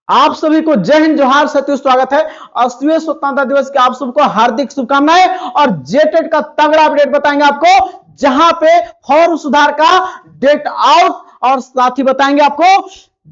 आप सभी को जय हिंद, जोहार, सत्य स्वागत है। 80वें स्वतंत्रता दिवस की आप सबको हार्दिक शुभकामनाएं। और जेटेट का तगड़ा अपडेट बताएंगे आपको, जहां पे फॉर्म सुधार का डेट आउट, और साथ ही बताएंगे आपको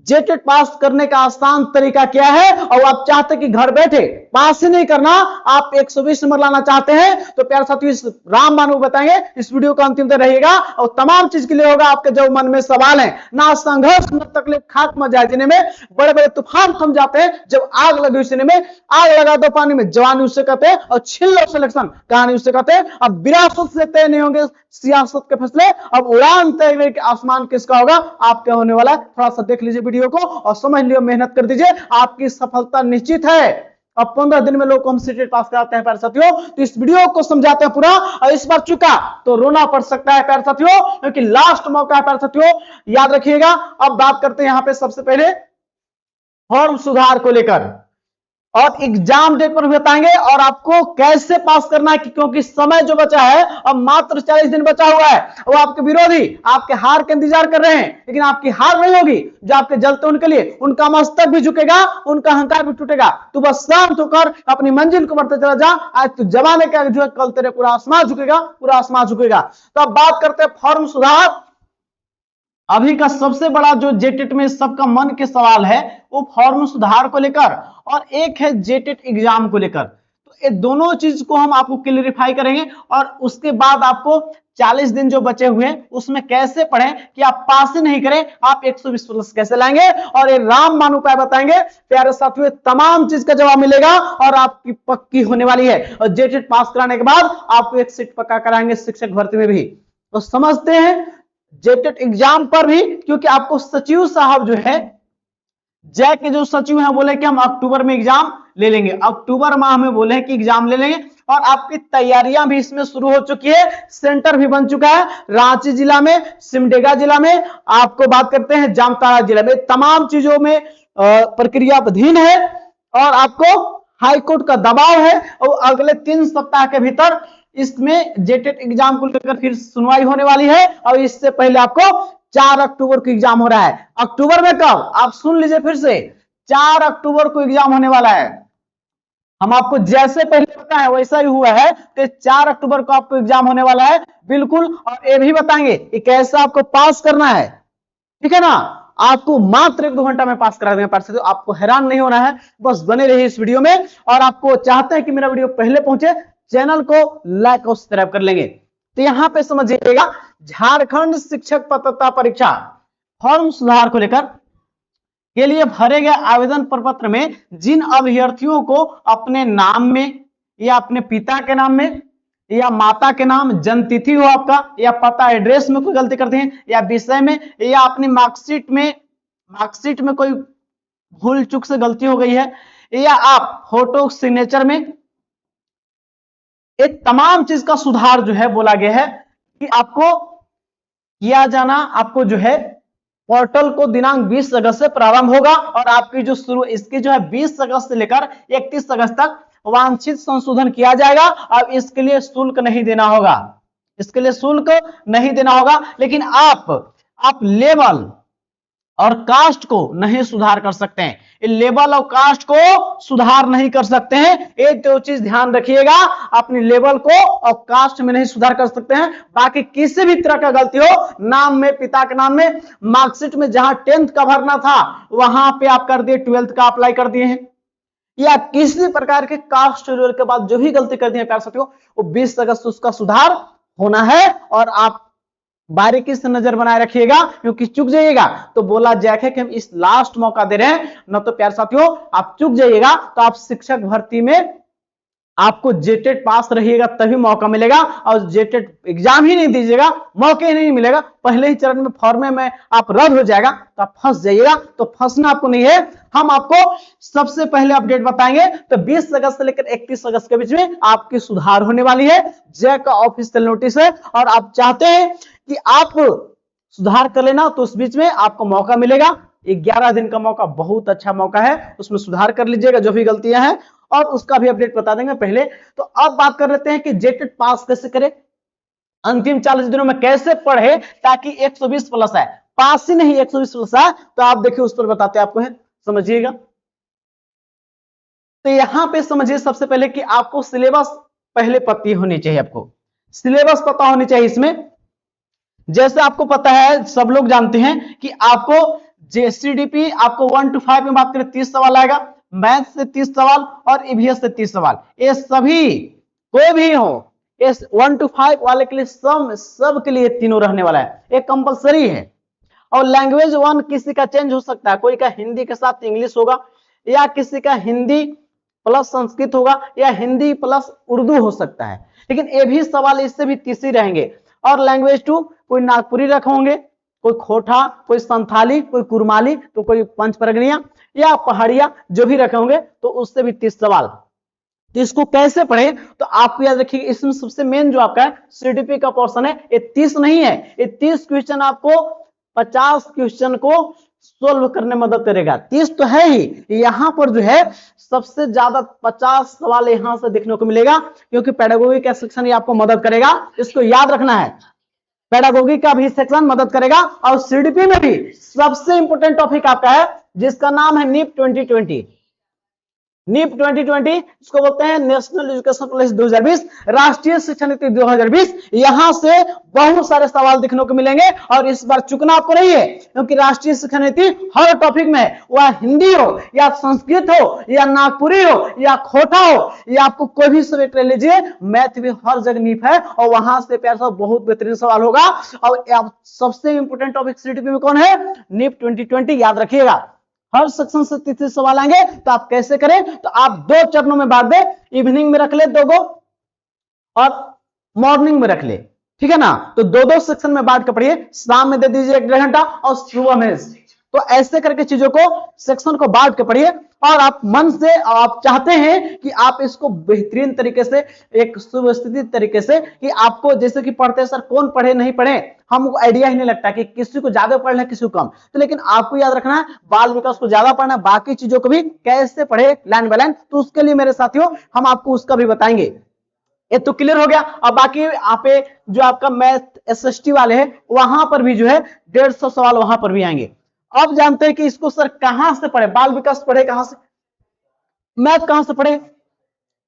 जेटेट पास करने का आसान तरीका क्या है। और आप चाहते हैं कि घर बैठे पास ही नहीं करना, आप 120 नंबर लाना चाहते हैं, तो प्यारे साथियों इस रामबाण को बताएंगे। इस वीडियो को अंतिम तक रहिएगा और तमाम चीज के लिए होगा आपके जो मन में सवाल है। ना संघर्ष न तकलीफ, खाक मच जाए जिन्हें में बड़े बड़े तूफान थम जाते हैं जब आग लगी सीने में। आग लगा दो पानी में, जवानी उससे कहते हैं, और छीन लो सिलेक्शन, कहानी उससे कहते हैं। अब विरासत से तय नहीं होंगे सियासत के फैसले, अब उड़ान तय के आसमान किसका होगा, आपका होने वाला है। थोड़ा सा देख लीजिए वीडियो को और समझ लियो, मेहनत कर दीजिए, आपकी सफलता निश्चित है। अब 15 दिन में लोग को हम सीटेट पास कराते हैं प्यारे साथियों, तो इस वीडियो को समझाते हैं पूरा। और इस बार चुका तो रोना पड़ सकता है प्यारे साथियों, क्योंकि लास्ट मौका है प्यारे साथियों, याद रखिएगा। अब बात करते हैं यहां पे सबसे पहले फॉर्म सुधार को लेकर, और एग्जाम डेट पर भी बताएंगे और आपको कैसे पास करना है, क्योंकि समय जो बचा है अब मात्र 40 दिन बचा हुआ है। वो आपके विरोधी आपके हार का इंतजार कर रहे हैं, लेकिन आपकी हार नहीं होगी। जो आपके जलते उनके लिए उनका मस्तक भी झुकेगा, उनका अहंकार भी टूटेगा। तू बस शांत होकर अपनी मंजिल को बढ़ते चला जा। आज तू जमाने का जो है, कल तेरे पूरा आसमान झुकेगा, पूरा आसमान झुकेगा। तो अब बात करते हैं फॉर्म सुधार। अभी का सबसे बड़ा जो जेटेट में सबका मन के सवाल है वो फॉर्म सुधार को लेकर, और एक है जेटेट एग्जाम को लेकर। तो ये दोनों चीज को हम आपको क्लियरिफाई करेंगे, और उसके बाद आपको 40 दिन जो बचे हुए हैं उसमें कैसे पढ़ें कि आप पास ही नहीं करें, आप 120 प्लस कैसे लाएंगे, और ये रामबाण उपाय बताएंगे प्यारे साथियों। तमाम चीज का जवाब मिलेगा और आपकी पक्की होने वाली है। और जेटेट पास कराने के बाद आपको एक सीट पक्का कराएंगे शिक्षक भर्ती में भी। तो समझते हैं जेटेट एग्जाम पर भी, क्योंकि आपको सचिव साहब जो है, जय के जो सचिव हैं, बोले कि हम अक्टूबर में एग्जाम ले लेंगे, अक्टूबर माह में बोले कि एग्जाम ले लेंगे। और आपकी तैयारियां भी इसमें शुरू हो चुकी है, सेंटर भी बन चुका है रांची जिला में, सिमडेगा जिला में, आपको बात करते हैं जामताड़ा जिला में। तमाम चीजों में प्रक्रिया अधीन है, और आपको हाईकोर्ट का दबाव है, और अगले 3 सप्ताह के भीतर इसमें जेटेट एग्जाम को लेकर फिर सुनवाई होने वाली है। और इससे पहले आपको 4 अक्टूबर को एग्जाम हो रहा है। अक्टूबर में कब, आप सुन लीजिए फिर से, 4 अक्टूबर को एग्जाम होने वाला है। हम आपको जैसे पहले बताएं वैसा ही हुआ है, तो 4 अक्टूबर को आपको एग्जाम होने वाला है बिल्कुल। और ये भी बताएंगे कि कैसे आपको पास करना है, ठीक है ना। आपको मात्र 1-2 घंटा में पास करा देंगे, तो आपको हैरान नहीं होना है, बस बने रहिए इस वीडियो में। और आपको चाहते हैं कि मेरा वीडियो पहले पहुंचे, चैनल को लाइक और सब्सक्राइब कर लेंगे। तो यहां पे समझिएगा, झारखंड शिक्षक पात्रता परीक्षा फॉर्म सुधार को लेकर के लिए भरे गए आवेदन प्रपत्र में जिन अभ्यर्थियों को अपने नाम में, या अपने पिता के नाम में, या माता के नाम, जन्मतिथि हो आपका, या पता एड्रेस में कोई गलती करते हैं, या विषय में, या अपनी मार्कशीट में कोई भूल चूक से गलती हो गई है, या आप फोटो सिग्नेचर में, एक तमाम चीज का सुधार जो है बोला गया है कि आपको किया जाना। आपको जो है पोर्टल को दिनांक 20 अगस्त से प्रारंभ होगा, और आपकी जो शुरू इसकी जो है 20 अगस्त से लेकर 31 अगस्त तक वांछित संशोधन किया जाएगा। अब इसके लिए शुल्क नहीं देना होगा, इसके लिए शुल्क नहीं देना होगा। लेकिन आप लेवल और कास्ट को नहीं सुधार कर सकते हैं, लेवल और कास्ट को सुधार नहीं कर सकते हैं। एक दो चीज ध्यान रखिएगा, अपनी लेवल को और कास्ट में नहीं सुधार कर सकते हैं। बाकी किसी भी तरह का गलती हो, नाम में, पिता के नाम में, मार्कशीट में जहां 10th का भरना था वहां पे आप कर दिए 12th का अप्लाई कर दिए हैं, या किसी प्रकार के कास्ट के बाद जो भी गलती कर दी है प्यारे साथियों, वो 20 अगस्त उसका सुधार होना है। और आप बारीकी से नजर बनाए रखिएगा, क्योंकि चूक जाइएगा तो बोला जाएगा कि हम इस लास्ट मौका दे रहे हैं, न तो प्यारे साथियों आप चूक जाइएगा तो आप शिक्षक भर्ती में आपको जेटेट पास रहिएगा तभी मौका मिलेगा, और जेटेट एग्जाम ही नहीं दीजिएगा मौके ही नहीं मिलेगा, पहले ही चरण में फॉर्मे में आप रद्द हो जाएगा तो आप फंस जाइएगा। तो फंसना आपको नहीं है, हम आपको सबसे पहले अपडेट बताएंगे। तो 20 अगस्त से लेकर 31 अगस्त के बीच में आपकी सुधार होने वाली है, जय का ऑफिशियल नोटिस है। और आप चाहते हैं कि आप सुधार कर लेना, तो उस बीच में आपको मौका मिलेगा, 11 दिन का मौका, बहुत अच्छा मौका है, उसमें सुधार कर लीजिएगा जो भी गलतियां हैं, और उसका भी अपडेट बता देंगे पहले। तो अब बात कर लेते हैं कि जेटेट पास कैसे करें, अंतिम 40 दिनों में कैसे पढ़े ताकि 120 प्लस है, पास ही नहीं 120 प्लस है। तो आप देखिए उस पर बताते हैं आपको, है समझिएगा। तो यहां पे समझिए सबसे पहले कि आपको सिलेबस पहले पता होनी चाहिए, आपको सिलेबस पता होनी चाहिए। इसमें जैसे आपको पता है, सब लोग जानते हैं कि आपको जेसीडीपी आपको 1 to 5 में बात करें 30 सवाल आएगा, मैथ से 30 सवाल और ईवीएस से 30 सवाल। ये सभी कोई भी हो, इस 1 to 5 वाले के लिए सब के लिए तीनों रहने वाला है, ये कंपलसरी है। और लैंग्वेज 1 किसी का चेंज हो सकता है, कोई का हिंदी के साथ इंग्लिश होगा, या किसी का हिंदी प्लस संस्कृत होगा, या हिंदी प्लस उर्दू हो सकता है, लेकिन ये भी सवाल इससे भी 30 ही रहेंगे। और लैंग्वेज 2 कोई नागपुरी रखे होंगे, कोई खोटा, कोई संथाली, कोई कुरमाली, तो कोई पंच परगनिया या पहाड़िया, जो भी रखे होंगे, तो उससे भी 30 सवाल। तो इसको कैसे पढ़े, तो आपको याद रखिए इसमें सबसे मेन जो आपका सीडीपी का पोर्शन है, ये 30 नहीं है, ये 30 क्वेश्चन आपको 50 क्वेश्चन को सोल्व करने में मदद करेगा। 30 तो है ही, यहां पर जो है सबसे ज्यादा 50 सवाल यहां से देखने को मिलेगा, क्योंकि पेडागोगी का सेक्शन ये आपको मदद करेगा, इसको याद रखना है। पेडागोगी का भी सेक्शन मदद करेगा, और सीडीपी में भी सबसे इंपोर्टेंट टॉपिक आपका है जिसका नाम है नीप 2020। नीप 2020 इसको बोलते हैं नेशनल एजुकेशन पॉलिसी 2020, राष्ट्रीय शिक्षा नीति 2020। यहां से बहुत सारे सवाल देखने को मिलेंगे, और इस बार चुकना आपको नहीं है, क्योंकि राष्ट्रीय शिक्षा नीति हर टॉपिक में, वह हिंदी हो या संस्कृत हो या नागपुरी हो या खोटा हो, या आपको कोई भी सब्जेक्ट ले लीजिए, मैथ भी हर जगह नीप है, और वहां से प्यार साहब बहुत बेहतरीन सवाल होगा। और सबसे इंपोर्टेंट टॉपिक सीडीपी में कौन है, नीप 2020, याद रखिएगा। हर सेक्शन से 30 सवाल आएंगे, तो आप कैसे करें, तो आप 2 चरणों में बांट दे, इवनिंग में रख ले 2 और मॉर्निंग में रख ले, ठीक है ना। तो 2 सेक्शन में बांट कर पढ़िए, शाम में दे दीजिए 1-1.5 घंटा और सुबह में। तो ऐसे करके चीजों को सेक्शन को बांट के पढ़िए, और आप मन से आप चाहते हैं कि आप इसको बेहतरीन तरीके से, एक सुव्यवस्थित तरीके से, कि आपको जैसे कि पढ़ते सर कौन पढ़े नहीं पढ़े, हमको आइडिया ही नहीं लगता कि किसी को ज्यादा पढ़ना है किसी को कम, तो लेकिन आपको याद रखना है बाल विकास को ज्यादा पढ़ना है, बाकी चीजों को भी कैसे पढ़े लाइन बाय लाइन, तो उसके लिए मेरे साथियों हम आपको उसका भी बताएंगे। ये तो क्लियर हो गया। अब बाकी यहाँ पे जो आपका मैथ एसएसटी वाले हैं, वहां पर भी जो है 150 सवाल वहां पर भी आएंगे। अब जानते हैं कि इसको सर कहां से पढ़े, बाल विकास पढ़े कहां से, मैथ कहां से पढ़े,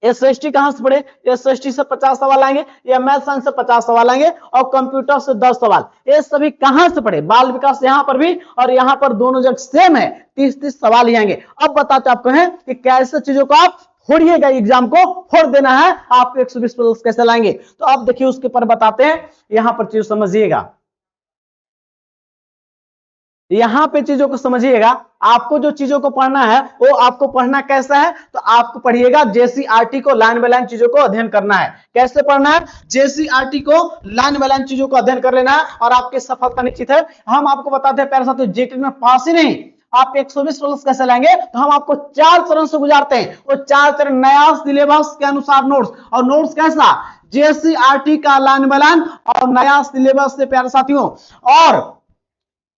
एसएसटी कहां से पढ़े, एसएसटी से 50 सवाल आएंगे, या मैथ साइंस से 50 सवाल आएंगे, और कंप्यूटर से 10 सवाल, ये सभी कहां से पढ़े, बाल विकास यहां पर भी, और यहां पर दोनों जगह सेम है, 30-30 सवाल ही आएंगे। अब बताते आपको हैं कि कैसे चीजों को आप फोड़िएगा, एग्जाम को फोड़ देना है, आपको 120 प्लस कैसे लाएंगे, तो आप देखिए उसके पर बताते हैं, यहां पर चीज समझिएगा, यहां पे चीजों को समझिएगा। आपको जो चीजों को पढ़ना है, वो आपको पढ़ना कैसा है, तो आपको पढ़िएगा जेसीईआरटी को लाइन बाय लाइन चीजों को अध्ययन करना है। कैसे पढ़ना है, जेसीईआरटी को लाइन बाय लाइन चीजों को अध्ययन कर लेना है, और आपकी सफलता निश्चित है। हम आपको बताते हैं प्यारे साथियों, जेटेट में पास ही नहीं, आप 120 प्लस कैसे लाएंगे, तो हम आपको 4 चरण से गुजारते हैं। वो 4 चरण, नया सिलेबस के अनुसार नोट्स, और नोट्स कैसा, जेसीईआरटी का लाइन बाय लाइन और नया सिलेबस से प्यारे साथियों, और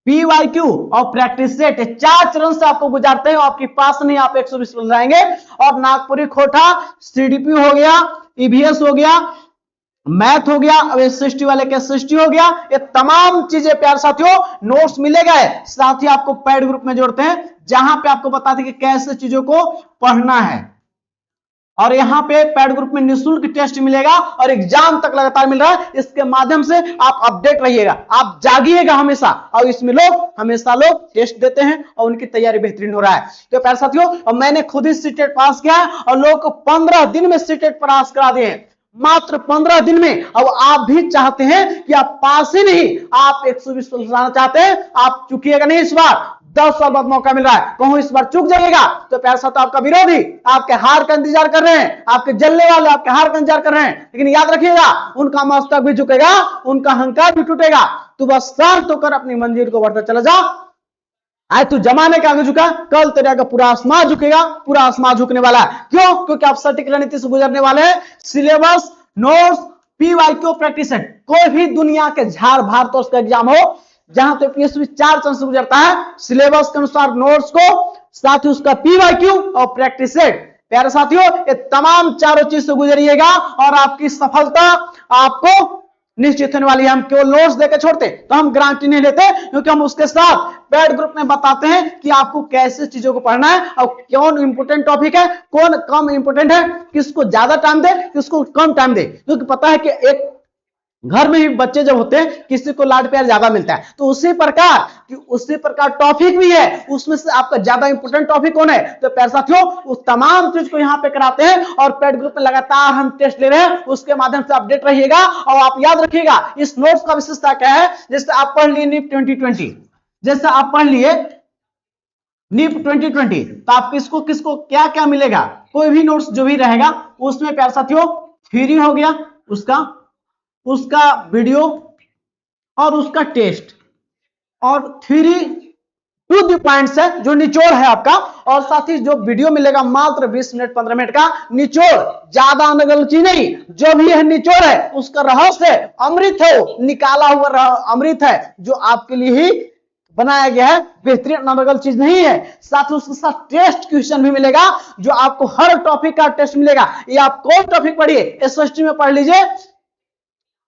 पीवाईक्यू और प्रैक्टिस सेट, 4 चरण से आपको गुजारते हैं, आपके पास नहीं, आप 120 प्लस लाएंगे। और नागपुरी खोटा, सीडीपी हो गया, ईवीएस हो गया, मैथ हो गया, अब एसएसटी वाले के एसएसटी हो गया, ये तमाम चीजें प्यारे साथियों नोट्स मिलेगा। साथ ही आपको पैड ग्रुप में जोड़ते हैं, जहां पे आपको बताते हैं कि कैसे चीजों को पढ़ना है, और यहाँ पे पैड ग्रुप में निःशुल्क टेस्ट मिलेगा, और एग्जाम तक लगातार मिल रहा है। इसके माध्यम से आप अपडेट रहिएगा, आप जागिएगा हमेशा, और इसमें हमेशा लोग टेस्ट देते हैं, और उनकी तैयारी बेहतरीन हो रहा है। तो प्यारे साथियों, और मैंने खुद ही सीटेट पास किया है, और लोगों को 15 दिन में सीटेट पास करा दिए, मात्र 15 दिन में। अब आप भी चाहते हैं कि आप पास ही नहीं, आप 120 लाना चाहते हैं, आप चुकिएगा नहीं इस बार, 10 साल बाद मौका मिल रहा है, कहूं इस बार चुक जाइएगा, तो प्यारे साथ आपका विरोधी आपके हार का इंतजार कर रहे हैं, आपके जलने वाले आपके हार का इंतजार कर रहे हैं। लेकिन याद रखिएगा, उनका मस्तक भी झुकेगा, उनका अहंकार भी टूटेगा, तू बस शांत होकर अपनी मंजिल को बढ़ता चला जा। आज तू जमाने के आगे झुका, कल तेरे आगे पूरा आसमान झुकेगा, पूरा आसमान झुकने वाला है। क्यों, क्योंकि आप सटीक रणनीति से गुजरने वाले हैं। Syllabus, notes, PYQ, practice set, कोई भी दुनिया के झाड़ भारत का एग्जाम हो, जहां तो पीएसपी 4 चरण से गुजरता है, सिलेबस के अनुसार नोट्स को, साथ ही उसका पीवाईक्यू और प्रैक्टिस सेट। प्यारे साथियों, ये तमाम चारों चीज से गुजरिएगा, और आपकी सफलता आपको निश्चित होने वाली है। हम केवल नोट्स देकर छोड़ते तो हम गारंटी नहीं लेते, क्योंकि हम उसके साथ पेड ग्रुप में बताते हैं कि आपको कैसे चीजों को पढ़ना है और कौन इंपोर्टेंट टॉपिक है, कौन कम इंपोर्टेंट है, किसको ज्यादा टाइम दे, किसको कम टाइम दे। क्योंकि पता है कि एक घर में ही बच्चे जब होते हैं किसी को लाड प्यार ज्यादा मिलता है, तो उसी प्रकार टॉपिक भी है, उसमें से आपका ज्यादा इंपोर्टेंट टॉपिक कौन है। तो प्यारे साथियों, उस तमाम चीज को यहाँ पे कराते हैं और पेड ग्रुप में लगातार हम टेस्ट ले रहे हैं, उसके माध्यम से अपडेट रहिएगा। और आप याद रखिएगा इस नोट्स का विशेषता क्या है। जैसे आप पढ़ लिए नीट 2020, जैसे आप पढ़ लिए नीट 2020, तो आप किसको किसको क्या क्या मिलेगा, कोई भी नोट्स जो भी रहेगा उसमें प्यारे साथियों थ्योरी हो गया, उसका वीडियो और उसका टेस्ट, और थ्योरी टू द पॉइंट्स है जो निचोड़ है आपका, और साथ ही जो वीडियो मिलेगा मात्र 20 मिनट 15 मिनट का निचोड़, ज्यादा अनगलची नहीं, जो भी है निचोड़ है उसका रहस्य अमृत है, निकाला हुआ अमृत है जो आपके लिए ही बनाया गया है, बेहतरीन अनगल चीज नहीं है। साथ ही उसके साथ टेस्ट क्वेश्चन भी मिलेगा, जो आपको हर टॉपिक का टेस्ट मिलेगा। ये आप कौन टॉपिक पढ़िए, एसएसटी में पढ़ लीजिए,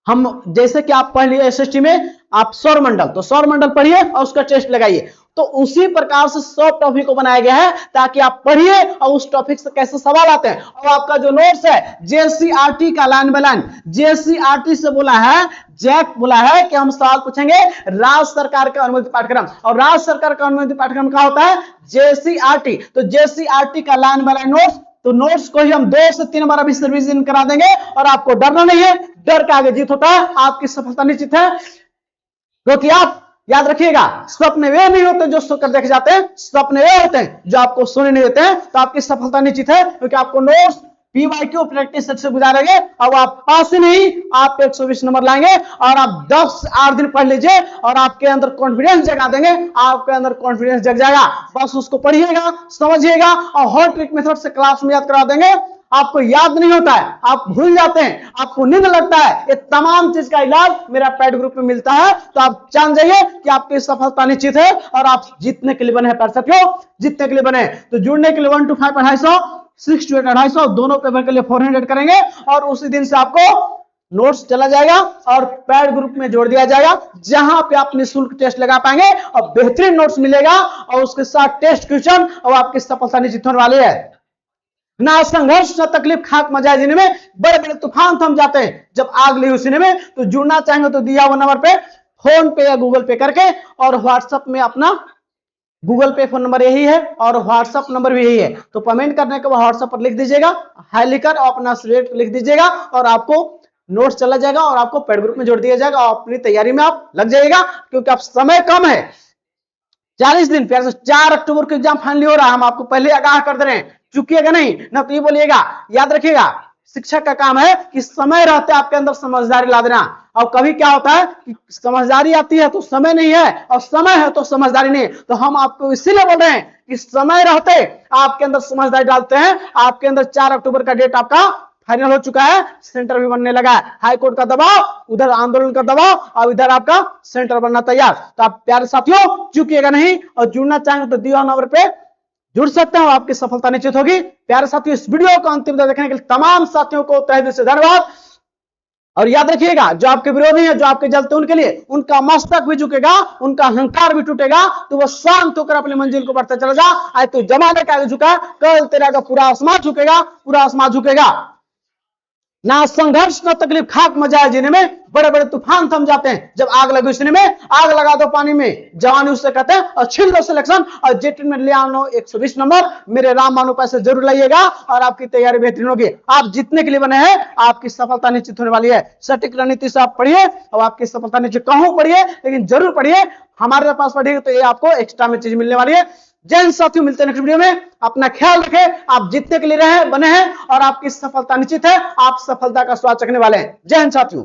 हम जैसे कि आप पढ़ लिए एसएसटी में आप सौरमंडल, तो सौरमंडल पढ़िए और उसका टेस्ट लगाइए। तो उसी प्रकार से सब टॉपिक को बनाया गया है ताकि आप पढ़िए और उस टॉपिक से कैसे सवाल आते हैं। और आपका जो नोट्स है जेसीआरटी का लाइन बाय लाइन, जेसीआरटी से बोला है, जैक बोला है कि हम सवाल पूछेंगे राज्य सरकार का अनुमोदित पाठ्यक्रम, और राज्य सरकार का अनुमोदित पाठ्यक्रम क्या होता है, जेसीआरटी। तो जेसीआरटी का लाइन बाय लाइन नोट्स, तो नोट्स को ही हम 2 से 3 बार अभी रिवीजन करा देंगे, और आपको डरना नहीं है, डर के आगे जीत होता है, आपकी सफलता निश्चित है। क्योंकि आप याद रखिएगा, स्वप्न वे नहीं होते जो सोकर देखे जाते हैं, स्वप्न वे होते हैं जो आपको सोने नहीं देते हैं। तो आपकी सफलता निश्चित है, क्योंकि आपको नोट्स पीवाईक्यू प्रैक्टिस सेट से गुजारेंगे और आप पास ही नहीं, आप 120 नंबर लाएंगे, और आप 10 से 8 दिन पढ़ लीजिए और आपके अंदर कॉन्फिडेंस जगा देंगे, आपके अंदर कॉन्फिडेंस जग जाएगा। बस उसको पढ़िएगा, समझिएगा और हर ट्रिक मेथड से क्लास में याद करा देंगे। आपको याद नहीं होता है, आप भूल जाते हैं, आपको नींद लगता है, ये तमाम चीज का इलाज मेरा पेड ग्रुप में मिलता है। तो आप जान जाइए कि आपकी सफलता निश्चित है और आप जीतने के लिए बने हैं। पैर साथियों, जीतने के लिए बने। तो जुड़ने के लिए 1 to 5 250, 6 to 8 250, दोनों पेपर के लिए 400 करेंगे, और उसी दिन से आपको नोट्स चला जाएगा और पेड ग्रुप में जोड़ दिया जाएगा, जहां पे आप निःशुल्क टेस्ट लगा पाएंगे और बेहतरीन नोट्स मिलेगा, और उसके साथ टेस्ट क्वेश्चन, और आपकी सफलता निश्चित होने वाली है। ना संघर्ष ना तकलीफ, खाक मजा जीने में बड़े बड़े तूफान थम जाते हैं जब आग लगी उसीने में। तो जुड़ना चाहेंगे तो दिया हुआ नंबर पे फोन पे या गूगल पे करके, और व्हाट्सएप में अपना गूगल पे फोन नंबर यही है और व्हाट्सएप नंबर भी यही है। तो पेमेंट करने के बाद व्हाट्सएप पर लिख दीजिएगा हाय लिखकर, और अपना रेट लिख दीजिएगा, और आपको नोट्स चला जाएगा और आपको पेड ग्रुप में जोड़ दिया जाएगा, और अपनी तैयारी में आप लग जाइएगा। क्योंकि अब समय कम है, 40 दिन, प्यार से 4 अक्टूबर को एग्जाम फाइनली हो रहा है। हम आपको पहले आगाह कर दे रहे हैं, चुकिएगा नहीं ना, तो ये बोलिएगा। याद रखिएगा, शिक्षक का काम है कि समय रहते आपके अंदर समझदारी ला देना। और कभी क्या होता है कि समझदारी आती है तो समय नहीं है, और समय है तो समझदारी नहीं। तो हम आपको इसीलिए बोल रहे हैं कि समय रहते आपके अंदर समझदारी डालते हैं। आपके अंदर 4 अक्टूबर का डेट आपका फाइनल हो चुका है, सेंटर भी बनने लगा है। हाई कोर्ट का दबाव, उधर आंदोलन का दबाव, और इधर आपका सेंटर बनना तैयार। तो आप प्यारे साथियों चुकिएगा नहीं, और जुड़ना चाहेंगे तो दिया नंबर पे जुड़ सकते हैं, आपकी सफलता निश्चित होगी। प्यारे साथियों, इस वीडियो को अंतिम तक देखने के लिए तमाम साथियों को तहे दिल से धन्यवाद। और याद रखिएगा, जो आपके विरोधी है, जो आपके जलते, उनके लिए उनका मस्तक भी झुकेगा, उनका अहंकार भी टूटेगा, तो वो शांत होकर अपनी मंजिल को बढ़ते चला जा। आज तो जमाने का आगे झुका, कल तेरा का पूरा आसमान झुकेगा, पूरा आसमान झुकेगा। ना संघर्ष ना तकलीफ, खाक मजा जीने में बड़े बड़े तूफान थम जाते हैं जब आग लगी उसी में। आग लगा दो पानी में, जवानी उससे कहते हैं, और छीन लो सिलेक्शन, और जेट में ले आनो 120 नंबर। मेरे राम मानो पैसे जरूर लाइएगा और आपकी तैयारी बेहतरीन होगी। आप जीतने के लिए बने हैं, आपकी सफलता निश्चित होने वाली है। सटीक रणनीति से आप पढ़िए और आपकी सफलता निश्चित, कहूं पढ़िए लेकिन जरूर पढ़िए। हमारे पास पढ़िएगा तो ये आपको एक्स्ट्रा में चीज मिलने वाली है। जय हिंद साथियों, मिलते हैं नेक्स्ट वीडियो में। अपना ख्याल रखें, आप जीतने के लिए रहे बने हैं और आपकी सफलता निश्चित है। आप सफलता का स्वाद चखने वाले हैं। जय हिंद साथियों।